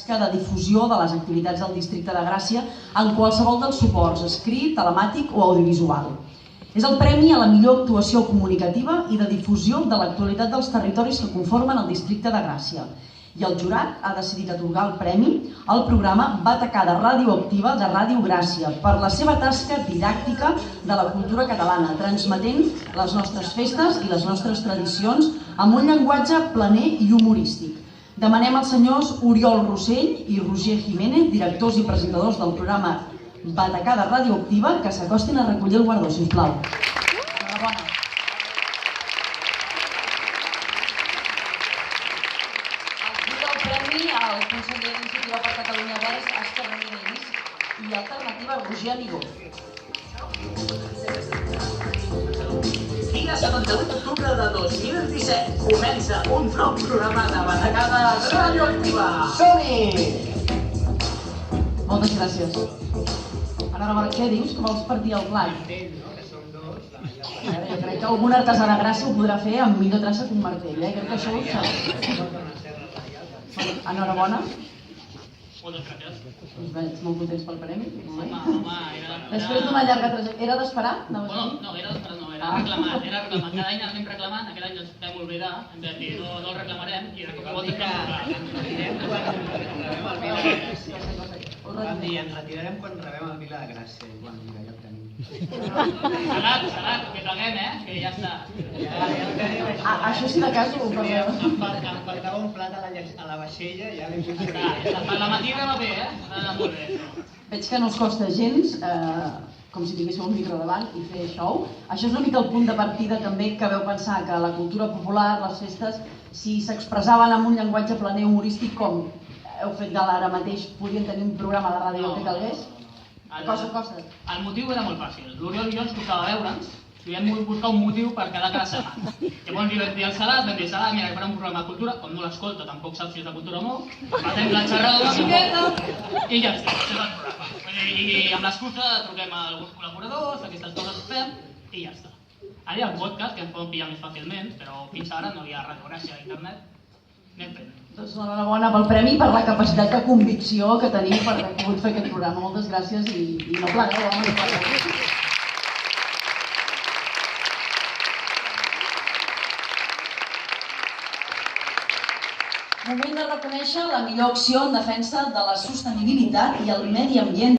de difusió de les activitats del districte de Gràcia en qualsevol dels suports, escrit, telemàtic o audiovisual. És el premi a la millor actuació comunicativa i de difusió de l'actualitat dels territoris que conformen el districte de Gràcia. I el jurat ha decidit atorgar el premi al programa Batacada Radioactiva de Ràdio Gràcia per la seva tasca didàctica de la cultura catalana, transmetent les nostres festes i les nostres tradicions amb un llenguatge planer i humorístic. Demanem als senyors Oriol Rossell i Roger Jiménez, directors i presentadors del programa Batacada Radioactiva, que s'acostin a recollir el guardó, sisplau. Enhorabona. Ajuda el premi al conseller d'Iniciativa per Catalunya Verds, Òscar Ramírez, i Alternativa, Roger Amigó. Dia 78 d'octubre de 2017 comença un nou programa de Batacada Radioactiva. Som-hi! Moltes gràcies. Enhorabona, què dius? Que vols partir el plat? Jo crec que algun artesà de Gràcia ho podrà fer amb millor traça que un martell, Crec que això ho sap. Enhorabona. Moltes gràcies. Us veig molt contents pel premi. Home, era... Després d'una llarga trajectòria. Era d'esperar? No, era d'esperar no, era reclamat. Cada any anem reclamant, aquest any ens vam oblidar, hem de dir, no el reclamarem i de cop i volta Vam dir, ens retirarem quan rebem el Vila de Gràcia. I bueno, mira, ja ho tenim. serà, que paguem, que ja està. Això sí de cas ho parleu. Em faltava un plat a la vaixella i ja l'hem fet. La matina va bé, molt bé. Veig que no us costa gens, com si tinguéssiu un micro davant i fer show. Això és una mica el punt de partida també que veu pensar que la cultura popular, les festes, si s'expressaven amb un llenguatge planer humorístic com heu fet gala ara mateix, podien tenir un programa de ràdio que calgués? Costa. El motiu era molt fàcil. L'Oriol i jo ens costava veure'ns i vam buscar un motiu per quedar cada setmana. Llavors li vam dir al Salat, mira, que farà un programa de cultura, com no l'escolta, tampoc sap si és de cultura o no, passem la xerrada una miqueta i ja està, això és el programa. I amb l'excusa truquem a alguns col·laboradors, aquestes coses ho fem i ja està. Ara hi ha el podcast, que ens poden pillar més fàcilment, però fins ara no hi ha Ràdio Gràcia a internet. Anem fent. Doncs enhorabona pel premi i per la capacitat de convicció que tenim per haver pogut fer aquest programa. Moltes gràcies i no plegueu, home, no plegueu. Moment de reconèixer la millor acció en defensa de la sostenibilitat i el medi ambient